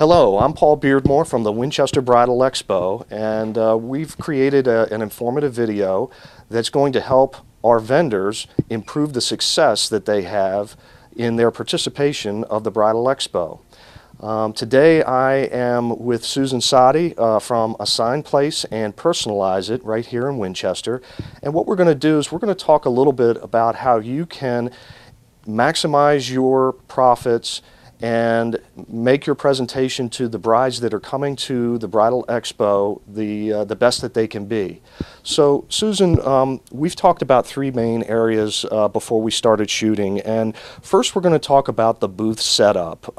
Hello, I'm Paul Beardmore from the Winchester Bridal Expo, and we've created an informative video that's going to help our vendors improve the success that they have in their participation of the Bridal Expo. Today I am with Susan Sadi from Assign Place and Personalize It right here in Winchester, and what we're going to do is we're going to talk a little bit about how you can maximize your profits and make your presentation to the brides that are coming to the Bridal Expo the best that they can be. So Susan, we've talked about three main areas before we started shooting, and first we're going to talk about the booth setup.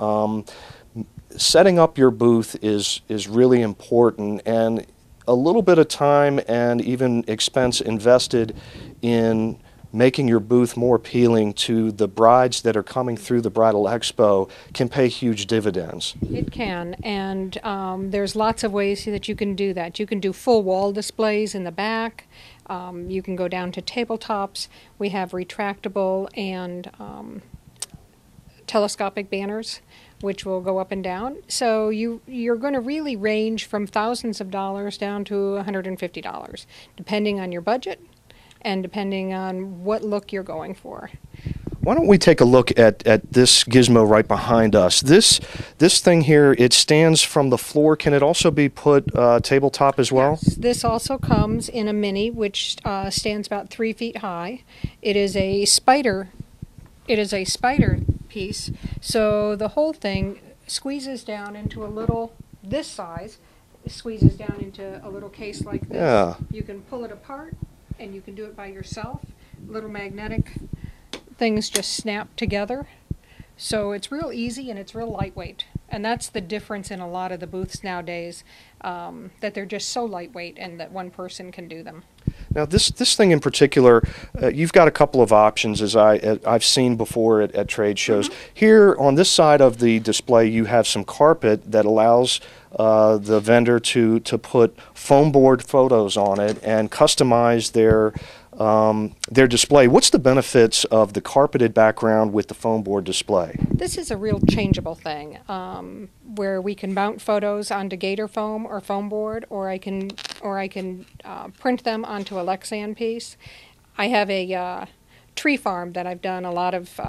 Setting up your booth is really important, and a little bit of time and even expense invested in making your booth more appealing to the brides that are coming through the Bridal Expo can pay huge dividends. It can, and there's lots of ways that you can do that. You can do full wall displays in the back. You can go down to tabletops. We have retractable and telescopic banners, which will go up and down. So you're going to really range from thousands of dollars down to $150, depending on your budget and depending on what look you're going for. Why don't we take a look at this gizmo right behind us. This thing here, it stands from the floor. Can it also be put tabletop as well? Yes, this also comes in a mini, which stands about 3 feet high. It is a spider. It is a spider piece, so the whole thing squeezes down into a little, this size, squeezes down into a little case like this. Yeah. You can pull it apart, and you can do it by yourself. Little magnetic things just snap together. So it's real easy and it's real lightweight. And that's the difference in a lot of the booths nowadays, that they're just so lightweight and that one person can do them. Now this thing in particular, you've got a couple of options as I've seen before at trade shows. Here on this side of the display you have some carpet that allows the vendor to put foam board photos on it and customize their display. What's the benefits of the carpeted background with the foam board display? This is a real changeable thing, where we can mount photos onto gator foam or foam board, or I can print them onto a Lexan piece. I have a tree farm that I've done a lot of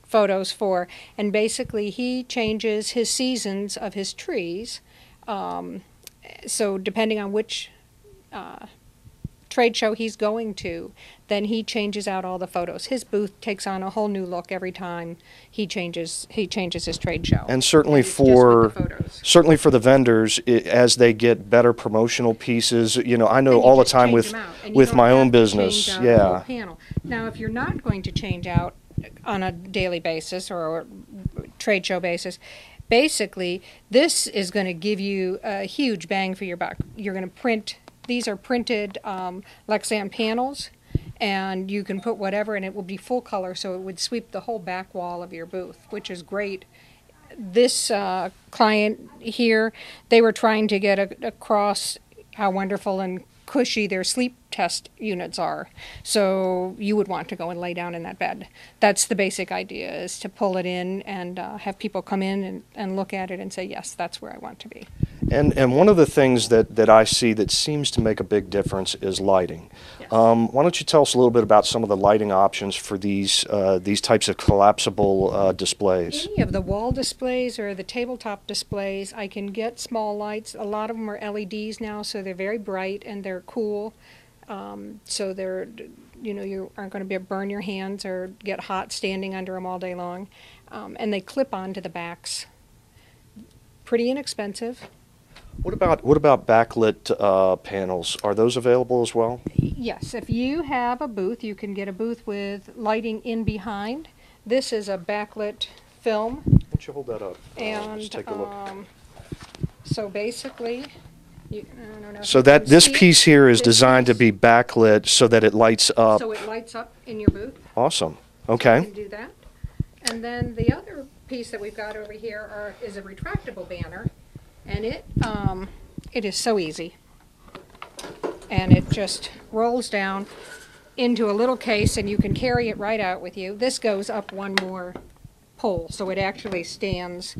photos for, and basically he changes his seasons of his trees. So depending on which trade show he's going to, then he changes out all the photos. His booth takes on a whole new look every time he changes his trade show. And certainly for the vendors, as they get better promotional pieces, you know, I know all the time with my own business. Yeah. Panel. Now, if you're not going to change out on a daily basis or a trade show basis, basically this is going to give you a huge bang for your buck. You're going to print. These are printed Lexan panels, and you can put whatever, and it will be full color, so it would sweep the whole back wall of your booth, which is great. This client here, they were trying to get across how wonderful and cushy their sleep test units are. So you would want to go and lay down in that bed. That's the basic idea, is to pull it in and have people come in and look at it and say, yes, that's where I want to be. And one of the things that I see that seems to make a big difference is lighting. Yes. Why don't you tell us a little bit about some of the lighting options for these types of collapsible displays? Any of the wall displays or the tabletop displays, I can get small lights. A lot of them are LEDs now, so they're very bright and they're cool. So they're, you know, you aren't going to burn your hands or get hot standing under them all day long. And they clip onto the backs. Pretty inexpensive. What about backlit panels? Are those available as well? Yes, if you have a booth, you can get a booth with lighting in behind. This is a backlit film. Why don't you hold that up? And let's take a look. So basically, I don't know. So that this piece here is designed to be backlit so that it lights up. So it lights up in your booth. Awesome. Okay. You can do that. And then the other piece that we've got over here is a retractable banner. And it is so easy, and it just rolls down into a little case, and you can carry it right out with you. This goes up one more pole, so it actually stands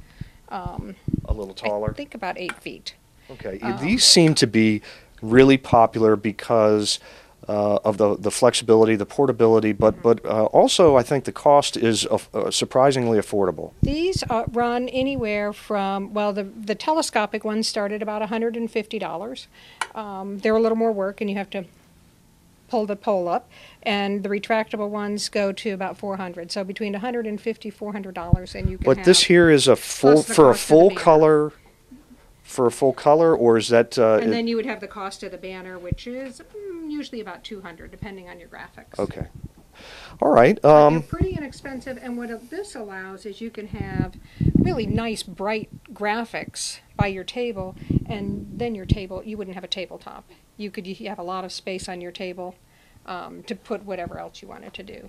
a little taller? I think about 8 feet. Okay. These seem to be really popular because of the flexibility, the portability, but also I think the cost is surprisingly affordable. These run anywhere from, well, the telescopic ones start at about $150. They're a little more work, and you have to pull the pole up, and the retractable ones go to about $400. So between $150 $400, and you can But have, this here is a full plus the for a cost of the full banner. color, for a full color, or is that? And then you would have the cost of the banner, which is usually about $200, depending on your graphics. Okay. All right. But they're pretty inexpensive, and what this allows is you can have really nice, bright graphics by your table, and then your table, you wouldn't have a tabletop. You have a lot of space on your table to put whatever else you wanted to do.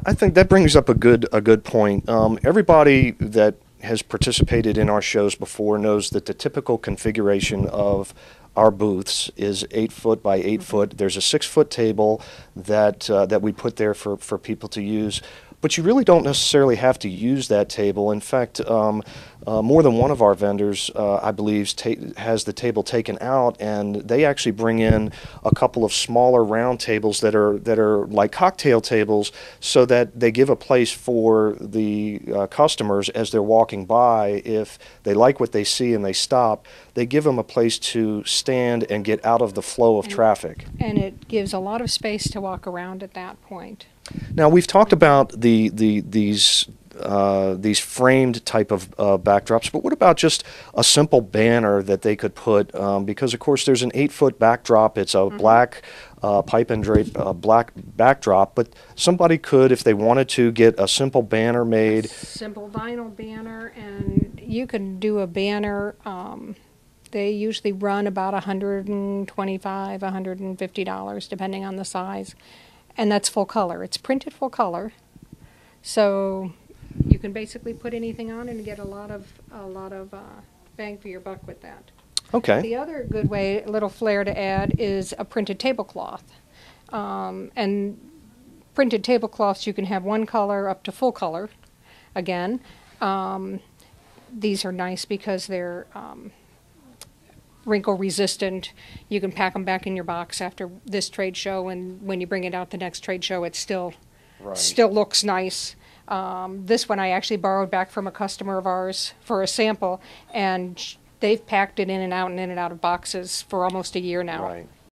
I think that brings up a good point. Everybody that has participated in our shows before knows that the typical configuration of our booths is 8 foot by 8 foot. There's a 6 foot table that we put there for people to use. But you really don't necessarily have to use that table. In fact, more than one of our vendors, I believe, has the table taken out, and they actually bring in a couple of smaller round tables that are like cocktail tables, so that they give a place for the customers as they're walking by. If they like what they see and they stop, they give them a place to stand and get out of the flow of traffic. And it gives a lot of space to walk around at that point. Now, we've talked about these framed type of backdrops, but what about just a simple banner that they could put? Because of course there's an 8 foot backdrop. It's a black pipe and drape black backdrop, but somebody could, if they wanted to, get a simple banner made. Simple vinyl banner, and you can do a banner. They usually run about $125, $150, depending on the size. And that's full color. It's printed full color, so you can basically put anything on and get a lot of bang for your buck with that. Okay. The other good way, a little flair to add, is a printed tablecloth. And printed tablecloths, you can have one color up to full color. Again, these are nice because they're wrinkle resistant. You can pack them back in your box after this trade show, and when you bring it out the next trade show, it still looks nice. This one I actually borrowed back from a customer of ours for a sample, and they've packed it in and out of boxes for almost a year now. Right.